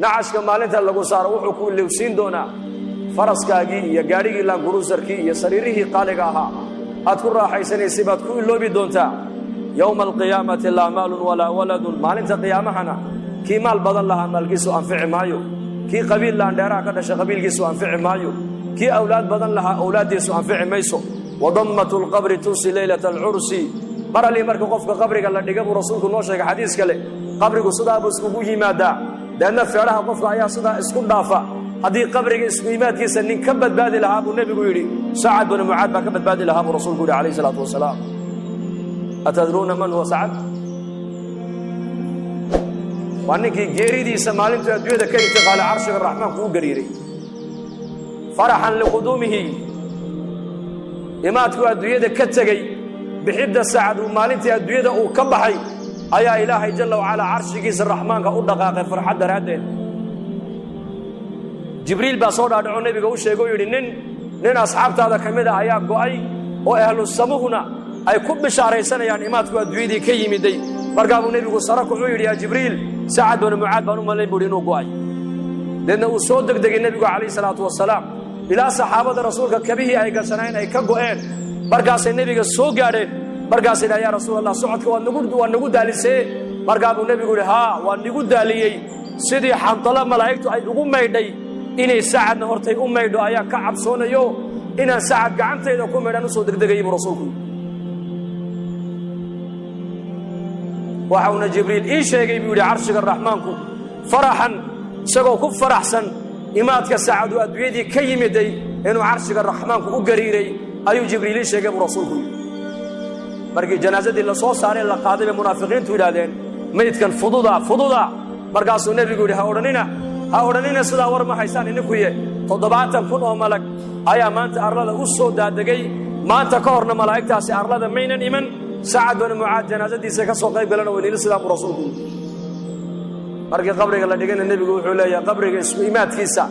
nacashka maalinta lagu saaro wuxuu ku leewsiin doonaa faraskaagii iyo gaadhigii laanguruusarkii iyo sariirihii qaaliga ahaa aad ku raaxaysanaysay baad ku iloobi doontaa yowma alqiyaamati laa maalun walaa waladun maalinta qiyaamahana kii maal badan lahaa maalkiisu anfici maayo kii qabiil laandheeraha ka dhashay qabiilkiisu anfici maayo kii awlaad badan lahaa awlaaddiisu anfici mayso wadammatu lqabri tunsi leylata alcursi mar allii marka qofka qabriga la dhiga buu rasuulku noo sheegay xadiis kale qabrigu sidaa buu iskugu yimaadaa deedna feedhaha qofka ayaa sidaa isku dhaafa haddii qabriga isku yimaadkiisa nin ka badbaadi lahaa buu nebigu yidhi sacad binu mucaad baa ka badbaadi lahaa buu rasuulku yidhi calayhi salaatu wasalaam atadruuna man huwa sacad waa ninkii geeridiisa maalintuu adduunyada ka intiqaalay carshiga raxmaanku u gariiray faraxan liquduumihi imaadku adduunyada ka tegey bixidda sacad uu maalintii adduunyada uu ka baxay ayaa ilaahay jalla wacalaa carshigiisa raxmaanka u dhaqaaqay farxad daraaddeed jibriil baa soo dhaadhaco nebiga u sheegay oo yidhi nin asxaabtaada ka mid ah ayaa go'ay oo ahlu samuhuna ay ku bishaaraysanayaan imaadku adduunyadii ka yimiday markaa buu nebigu sara kuxuu yidhi yaa jibriil sacad binu mucaad baan u malayn buuhi inuu go'ay deedna uu soo degdegay nebigu calayhi salaatu wasalaam ilaa saxaabada rasuulka kabihii ay gashaneen ay ka go'een markaasay nebiga soo gaadheen markaasay dhaha yaa rasuul allah socodka waa nagu daalisee markaa buu nebigu yidhi haa waa nigu daaliyey sidii xandalo malaa'igtu ay ugu maydhay inay sacadna hortay u maydho ayaa ka cabsoonayo inaan sacad gacantayda ku maydhaan u soo degdegayay buu rasuulku waxauna jibriil ii sheegay buu yidhi carshiga raxmaanku faraxan isagoo ku faraxsan imaadka sacad uu adduunyadii ka yimiday inuu carshiga raxmaanku u gariiray ayuu jibriil ii sheegay buu rasuulku yidhi markii janaasadii la soo saaray la qaaday bay munaafiqiintu yidhaahdeen maydkan fududa markaasuu nebigu yidhi ha odhanina sidaa war ma haysaan ininkuye 70,000 oo malag ayaa maanta arlada u soo daadegay maanta ka horna malaa'igtaasi arlada maynan iman sacad binu mucaad janaasadiisa ka soo qayb galana weyniili sidaa buu rasuulku yidhi markii qabriga la dhigana nebigu wuxuu leeyahay qabriga isku imaadkiisa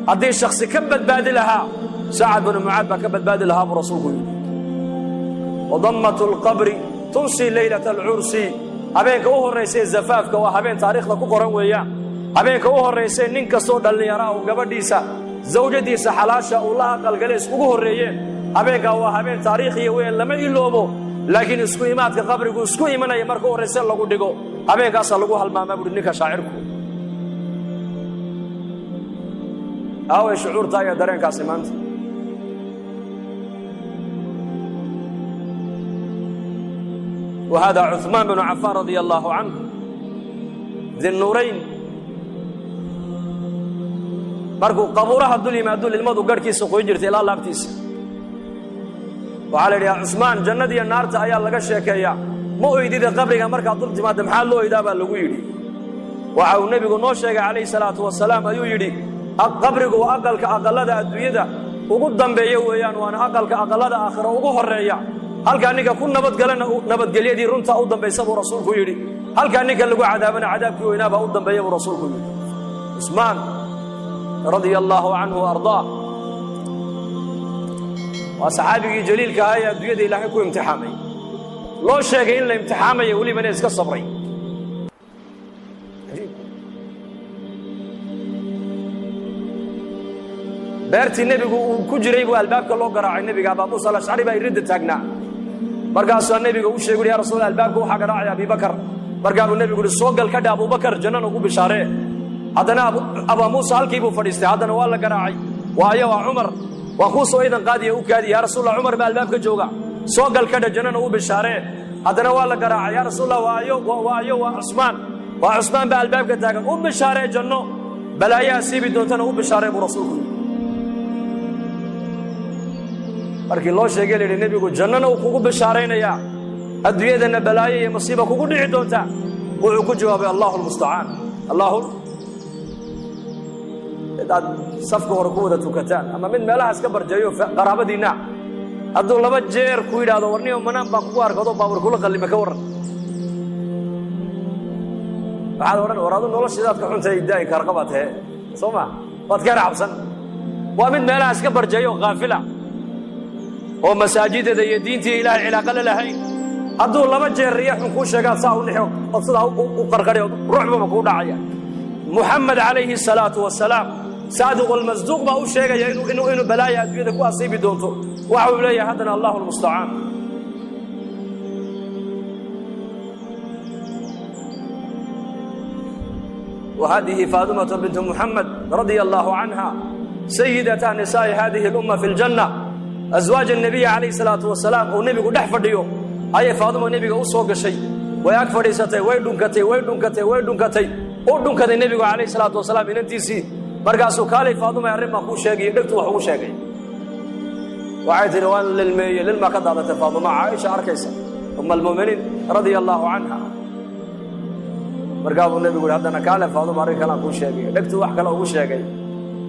haddii shaksi ka badbaadi lahaa sacad binu mucaad baa ka badbaadi lahaa buu rasuulku yidhi wadammatu lqabri tunsi leylata alcursi habeenka u horraysay zafaafka waa habeen taariikhda ku qoran weeyaan habeenka u horraysay nin kastoo dhallinyaraha uu gabadhiisa zawjadiisa xalaasha uu la aqalgale iskugu horreeyeen habeenkaa waa habeen taariikhiya weyn lama iloobo laakiin isku imaadka qabrigu isku imanaya marka u horraysa lagu dhigo habeenkaasaa lagu halmaamaa buuhi ninka shaacirku aaway shucuurtaa iyo dareenkaasi maanta وهذا عثمان بن عفان رضي الله عنه ذي النورين markuu qabuuraha dul yimaado ilmadu garhkiisa qoyn jirtay ilaa laabtiisa waxaa la yidhaha cusmaan jannada iyo naarta ayaa laga sheekeeyaa ma oydida qabriga markaa dul timaada maxaa loo oydaa baa lagu yidhi waxa uu nebigu noo sheegay calayhi salaatu wasalaam ayuu yidhi qabrigu waa aqalka aqallada adduunyada ugu dambeeya weeyaan waana aqalka aqallada aakhiro ugu horreeya halkaa ninka ku nabadgalana nabadgelyadii runta u dambaysa buu rasuulku yidhi halkaa ninka lagu cadaabana cadaabkii weynaa baa u dambeeya buu rasuulku yidhi cusmaan radia allaahu canhu waardaah waa saxaabigii jaliilka ahaa ee adduunyada ilaahay ku imtixaamay loo sheegay in la imtixaamaya welibana iska sabray beertii nebigu uu ku jiray buu albaabka loo garaacay nebiga abaa muusa alashcari baa iridda taagnaa markaasuu nebiga u sheegay yaa rasuul albaabka waxaa garaacaya abibakar markaa buu nebigu yidhi soo gal ka dhe abubakar jannana ugu bishaaree haddana abaa muusa halkii buu fadhiistay haddana waa la garaacay waayo waa cumar waa kuu soo idan qaadiya u kaadi yaa rasuulallah cumar baa albaabka jooga soo gal ka dhe jannana u bishaaree haddana waa la garaacay yaa rasuulallah waa cusmaan baa albaabka taagan u bishaaree janno balaayaha siibi doontana u bishaaree buu rasuulku yidhi markii loo sheegay la yidhi nebigu jannana uu kugu bishaaraynayaa adduunyadana balaayo iyo masiiba kugu dhici doonta wuxuu ku jawaabay allahu lmustacaan aad safka hore ku wada tukataan ama mid meelaha iska barjeeyo qaraabadiinna hadduu 2 jeer ku yidhaahdo warniyo manaan baan kugu arkado baabur kula qallima ka warran waxaad odhan war adu noloshidaad ka xuntay daai karqabaad hee soo ma waad ka cabsan waa mid meelaha iska barjeeyo qaafila oo masaajidada iyo diintii ilaahay cilaaqo la lahayn hadduu 2 jeer riixun kuu sheegaad saa u nixo oo sidaa u qarqadhi ruuxbaba kuu dhacaya محمد عليه الصلاة والسلام صادق المصدوق ما هو شيء إنه بلايا أدوية كو أصيب دونته وعو إليه هذا الله المستعان. وهذه فاطمة بنت محمد رضي الله عنها سيدة نساء هذه الأمة في الجنة أزواج النبي عليه الصلاة والسلام والنبي قد حفر ديو أي فاطمة النبي أصوغ شيء ويكفر ستي ويدنكتي ويدنكتي ويدنكتي ودنكتي النبي عليه الصلاة والسلام إن أنتيسي مرقاسو كالي فاطمة يرمى أخو شاقي دكتو أخو شاقي وعيت روان للمية للما قضى فاطمة عائشة أركيسة أم المؤمنين رضي الله عنها مرقابو النبي يقول هذا كالي فاطمة أريك أنا أخو شاقي دكتو أحكى له أخو شاقي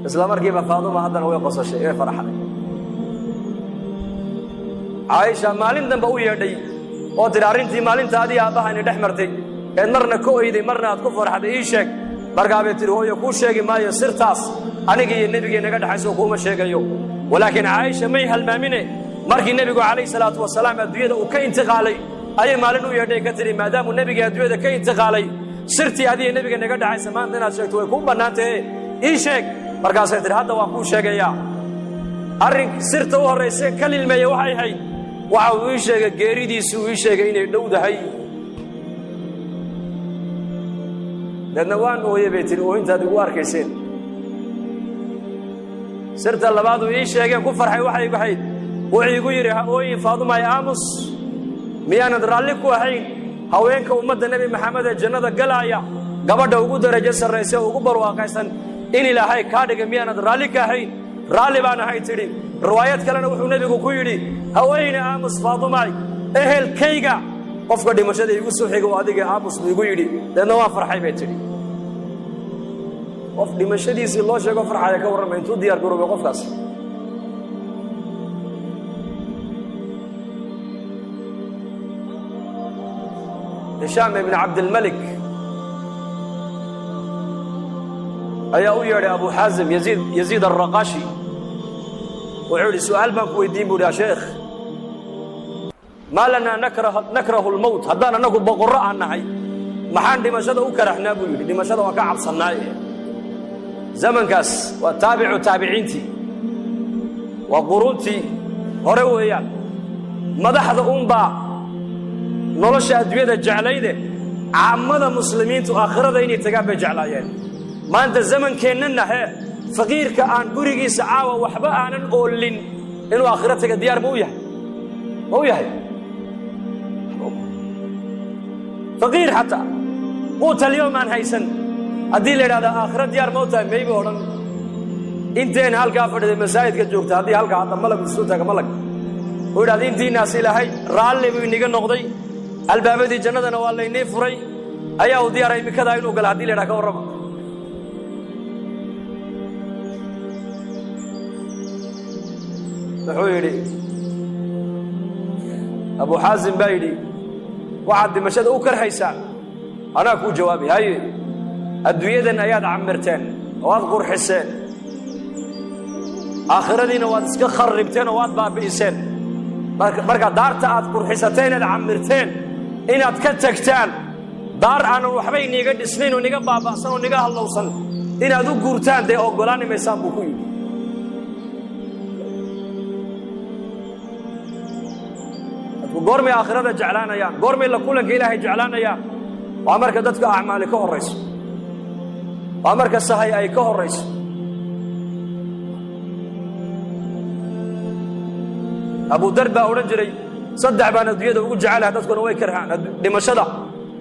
إسلام أركيبا فاطمة هذا هو يقص الشيء فرح عليه عائشة مالين دم بقوي يدي وترى أرنتي مالين تادي أباها إني دحمرتي إن مرنا كويدي مرنا أتكفر حد إيشك مرقابي ترى هو يكون شيء ما يصير تاس أنا جي النبي نقد حسوا كوما شيء يو ولكن عائشة ما يهالمامنة مركي النبي عليه الصلاة والسلام الدنيا وكإنتقالي أي مالين ويدي كتري ما دام النبي الدنيا كإنتقالي صرتي هذه النبي نقد حسوا ما عندنا شيء ويكون بناته إيشك مرقاسي ترى هذا وأكون شيء يا أرنك صرت هو الرئيس كل المية وحي هاي وعويشة جريدي سويشة إنه دود هاي لأن وان هو يبيتين وإنت دوار كيسين صرت الله بعض ويشة كفر حي وحي بحي ويقول يرها وين فاطمة يا أمس ميانا درالك وحين هوينك أمة النبي محمد الجنة قلايا قبل وجود رجس الرئيس وقبر واقعا إني لا هاي كارد ميانا درالك حين رالي بانا هاي تري روايات كلنا وحنا النبي كويري هوين أمس فاطمة أهل كيجا قفك دمشق يقصو حاجة واديك أمس بيقولي لأنه ما فرح يبتدي قف دمشق يصير الله شيء فرح عليك ورا من تودي أرجو بقف كاس هشام بن عبد الملك أيا ويا أبو حازم يزيد الرقاشي وعلي سؤال بانك ويدين بودي يا شيخ ما لنا نكره الموت هدانا نقول بقراء النهي محان دمشق وكرهنا بيقول دمشق وكعب صناعي زمن كاس وتابع تابعينتي وقرونتي هرويان مدحض أمبا نولش أدوية الجعلية عامة مسلمين تآخرة إني تجاب جعلايين ما أنت الزمن كأننا هي فقير كأن قريجي سعاوة وحباء عن أولين إنه آخرتك ديار مويه فقير حتى قوت اليوم عن هيسن أدي هذا آخرة ديار موتى ما يبورن إنتين هالكافر المساجد كجوكت هذه هالك هذا ملك السوتة كملك وهذا إنتين ناسي لهاي رالي بينيك النقطي الباب دي جنة نوالي نفري أيه وديار أي مكذا إنه قال هذه لهذا كورم نحويري أبو حازم بايدي واحد دمشق أوكر هيسان أنا أكو جوابي هاي الدوية دن أياد عمرتين وأذكر حسين آخر دين وأذكر خربتين وأذ باب إنسان مركا دارت أذكر حستين العمرتين إن أتكتكتان دار أنا وحبي نيجا سنين ونيجا بابا سنو نيجا الله وصل إن أذو قرتان ده أقولاني مسام بكوي قرمي آخرة جعلانا يا قرمي لكلك إلهي جعلانا يا وأمرك دتك أعمالك هو الرئيس وأمرك السهي أي كه الرئيس أبو دربة ورجلي صدع بان الدنيا ده وجعلها دتك نوي كرهان دمشقة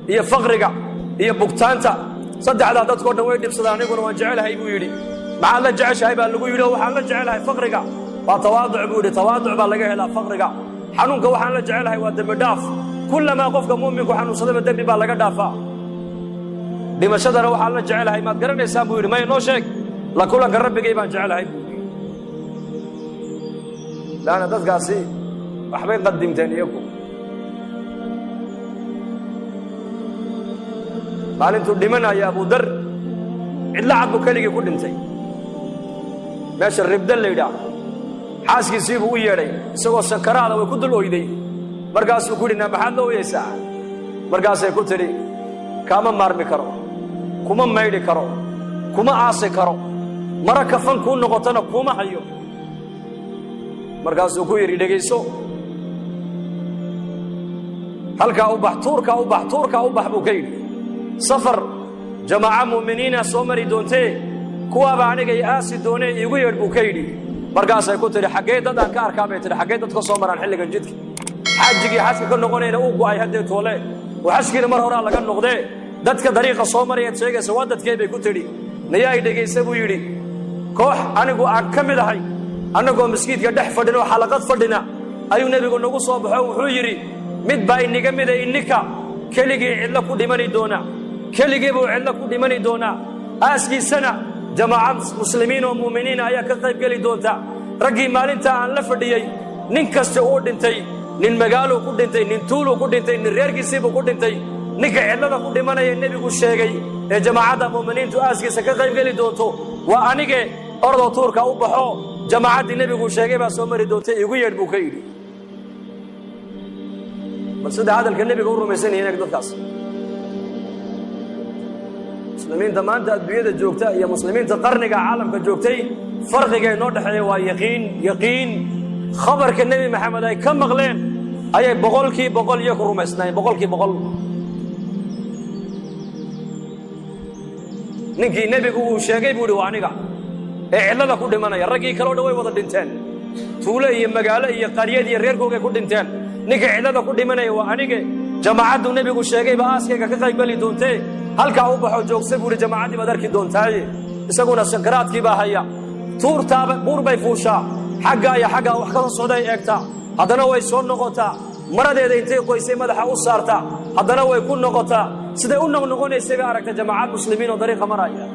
هي فقرقة هي بقتانتا صدع على دتك نوي دبصداني ونوي جعلها يبويلي مع الله جعش هاي باللقوي وحنا جعلها فقرقة وتواضع بودي تواضع باللقاها لا فقرقة حنونك وحنا لا جعلها ودم داف كلما قفك مؤمنك وحنو صدب الدم با لغا دافا دمشقنا وحنا لا جعلها ما غرانيسان بو يري ما نو شيك لا كلن ربيغي بان جعلها لا انا ددقاسي waxbay qadimteen iyagu maalintu dhimanaya Abu Dar illa cad buu kaligii ku dhintay meesha ribda leeyahay xaaskiisii buu u yeeray isagoo sakaraada way ku dul ooyday markaas uu ku dhina maxaad loo yeesaa markaas ay ku tiri kama maarmi karo kuma maydhi karo kuma aasi karo mara kafan kuu noqotana kuma hayo markaasuu ku yidhi dhegayso halkaa u bax tuurkaa u bax buu ka yidhi safar jamaaca mu'miniina soo mari doontee kuwaaba anigay aasi doonee iigu yeedh buu ka yidhi markaasay ku tidhi xaggee dad aan ka arkaa bay tidhi xaggee dad ka soo maraan xilligan jidka xajigii xajka ka noqonayna uu go'ay haddee toole oo xajkiina mar horaa laga noqdee dadka dariiqa soo marayaad sheegaysa waa dadkee bay ku tidhi nayaa ay dhegaysa buu yidhi koox anigu aan ka mid ahay annagoo maskiidka dhex fadhin oo xalaqad fadhina ayuu nebigu nagu soo baxo wuxuu yidhi mid baa iniga mida ininka keligii cidlo ku dhimani doonaa keligii buu cidlo ku dhimani doonaa aaskiisana jamaacad muslimiin oo mu'miniina ayaa ka qayb geli doonta raggii maalinta aan la fadhiyey nin kasta uu dhintay nin magaaluu ku dhintay nin tuuluu ku dhintay nin reerkiisiibuu ku dhintay ninka cidlada ku dhimanaya nebigu sheegay ee jamaacadda mu'miniintu aaskiisa ka qayb geli doonto waa anige ordoo tuurka u baxo jamaacaddii nebigu sheegay baa soo mari doonta iigu yeedh buu ka yidhi bal sida hadalka nebiga u rumaysan yihiin dadkaas muslimiinta maanta adduunyada joogta iyo muslimiinta qarniga caalamka joogtay farqiga inoo dhexeeya waa yaqiin khabarka nebi maxamed ay ka maqleen ayay boqolkii boqol iyo ku rumaysnaayeen boqolkii boqol ninkii nebigu uu sheegay buu yidhi waa aniga ee cidlada ku dhimanaya raggii kaloo dhan way wada dhinteen tuulo iyo magaalo iyo qaryad iyo reerkoogay ku dhinteen ninka cidlada ku dhimanaya waa anige jamaacaddu nebigu sheegayba aaskayga ka qaybgeli doontee halkaa u baxo joogsa buu yidhi jamaacaddii baad arki doontaaye isaguna sankaraadkii baa haya tuurtaaba buur bay fuushaa xaggaa iyo xaggaa wax ka socday eegtaa haddana way soo noqotaa maradeeda intay qoysay madaxa u saartaa haddana way ku noqotaa siday u noqnoqonaysay bay aragtay jamaacad muslimiin oo dariiqa maraya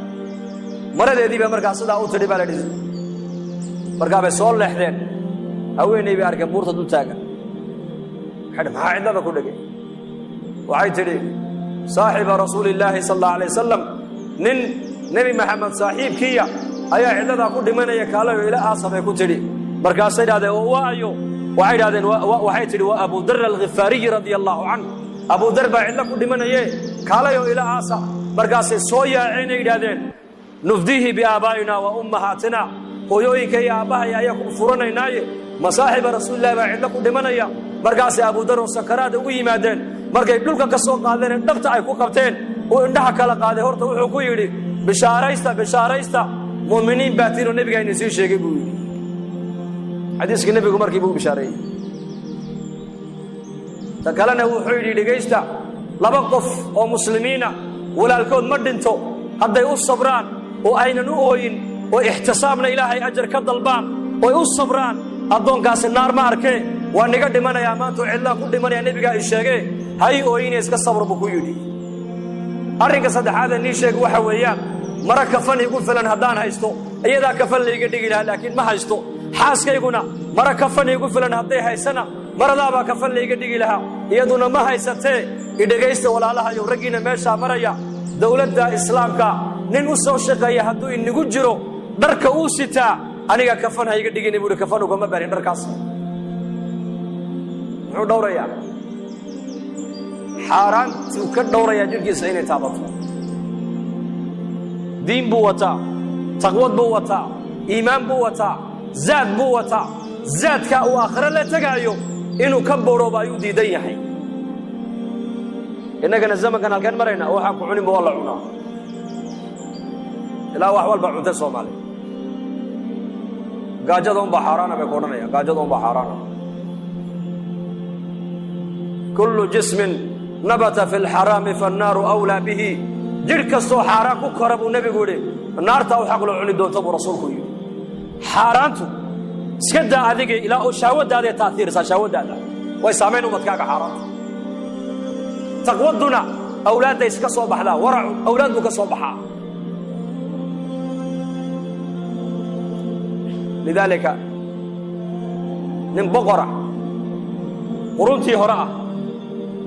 maradeedii bay markaa sidaa u tidhi baa la dhisi markaa bay soo leexdeen haweenay bay arkeen buurta dul taagan maxaa cidlada ku dhegay waxay tidhi saaxiba rasuulillaahi sal allahu alay wasalam nin nebi maxamed saaxiibkiiya ayaa cidladaa ku dhimanaya kaalayo ila aasa bay ku tidhi markaasay idhahdeen oo waayo waxay idhahdeen waxay tidhi waa abudar alghifaariyi radia allahu canhu abudar baa cidlo ku dhimanaye kaalayo ila aasa markaasay soo yaaceenay idhahdeen nufdihi biaabaa'ina wa ummahaatina hooyooyinka iyo aabbahaya ayaa ku furanaynaaye masaaxiba rasuulillahi baa cidlo ku dhimanaya markaasay abudar oo sakaraada ugu yimaadeen markay dhulka ka soo qaadeen dhabta ay ku qabteen uu indhaha kala qaaday horta wuxuu ku yidhi bishaaraysta mu'miniin baa tiinoo nebiga ina sii sheegay buu yidhi xadiiskii nebigu markii buu bishaareeyey ta kalena wuxuu yidhi dhegaysta laba qof oo muslimiina walaalkood ma dhinto hadday u sabraan oo aynan u ooyin oo ixtisaabna ilaahay ajar ka dalbaan oo u sabraan addoonkaasi naar ma arkee waa niga dhimanayaa maantuu cidlaan ku dhimanaya nebigaa i sheegee hay ooyine iska sabr buu ku yidhi arrinka saddexaadee nii sheeg waxa weeyaan mara kafan igu filan haddaan haysto iyadaa kafan layga dhigi lahaa laakiin ma haysto xaaskayguna mara kafan igu filan hadday haysana maradaabaa kafan layga dhigi lahaa iyaduna ma haysatee idhegaysta walaalahayo raggiina meeshaa maraya dowladda islaamka nin u soo shaqeeya hadduu inigu jiro dharka uu sitaa aniga kafan hayga dhigina buuhi kafan ugama barin dharkaas muxuu dhowrayaa xaaraantuu ka dhowrayaa jidhkiisa inay taabato diin buu wataa taqwad buu wataa iimaan buu wataa zaad buu wataa zaadkaa uu aakhiro la tegaayo inuu ka boorhooba ayuu diidan yahay innagana zamankan halkeen maraynaa waxaan ku cuninba waa la cunaa ilaa wax walba cuntay soomaaliya gaajada unbaa xaaraana bay ku odhanayaan gaajada unbaa xaaraana kullu jismin nabata fi lxaraami fannaaru awlaa bihi jidh kastoo xaaraan ku kora buu nebigu yidhi naartaa u xaq loo cuni doonta buu rasuulku yidhi xaaraantu iska daa adige ilaa oo shahwaddaadae taaiirisaa shahwaddaada way saamayn umadkaaga xaaraanta taqwaduna awlaadday iska soo baxdaa waracu awlaad buu ka soo baxaa lidaalika nin boqora quruntii hore ah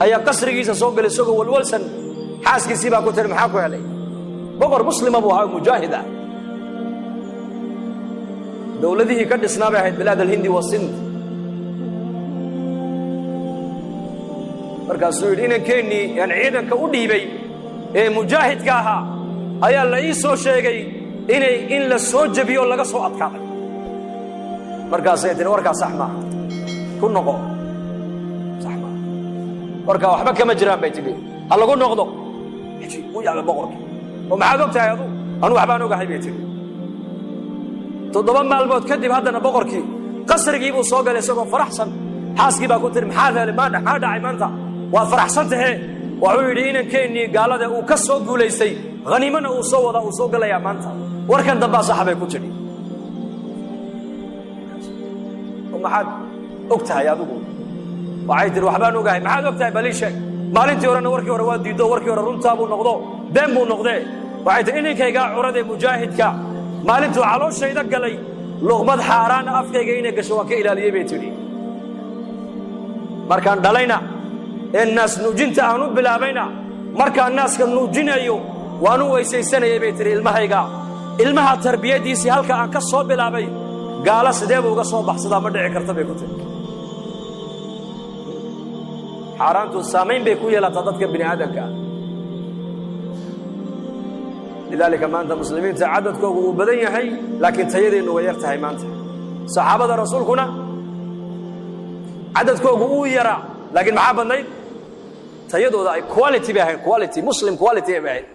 ayaa qasrigiisa soo galay isagoo walwalsan xaaskiisii baa ku tiri maxaa ku helay boqor muslima buu ahaa mujaahid ah dowladihii ka dhisnaa bay ahayd bilaad alhindi wasind markaasuu yidhi inankeenii aan ciidanka u dhiibay ee mujaahidka ahaa ayaa la ii soo sheegay in la soo jabiyo laga soo adkaaday markaasay tiri warkaa sax maaha ku noqo sax maaha warkaa waxba kama jiraan bay tiri ha lagu noqdo u yaaba boqorkii oo maxaad og tahay anu waxbaan ogahay bay tiri 7 maalmood kadib haddana boqorkii qasrigii buu soo galay isagoo faraxsan xaaskii baa ku tiri maxaa dhacay maanta waad faraxsan tahay wuxuu yidhi inankeenii gaalada uu ka soo guulaystay haniimana uu soo galayaa maanta warkan dambaa saxa bay ku tidhi maxaad og tahay adigu waxay tiri waxbaan ogahay maxaad og tahay balii sheeg maalintii horena warkii hore waa diiddo warkii hore runtaa buu noqdo been buu noqdee waxay tiri inankaygaa curadee mujaahidka maalintuu calooshayda galay luqmad xaaraana afkayga inay gasho waan ka ilaaliyey bay tidhi markaan dhalayna ee naas nuujinta aan u bilaabayna markaan naaska nuujinayo waan u weysaysanayay bay tiri ilmaha tarbiyadiisii halka aan ka soo bilaabay gaala sidee buu uga soo baxsadaa ma dhici karta bay ku tiri xaaraantu saamayn bay ku yeelataa dadka bini aadamka lidaalika maanta muslimiinta cadadkoogu uu badan yahay laakiin tayadeennu way yar tahay maanta saxaabada rasuulkuna cadadkoogu uu yaraa laakiin maxaa badnayd tayadooda ay quality bay ahayd quality muslim quality bay ahayd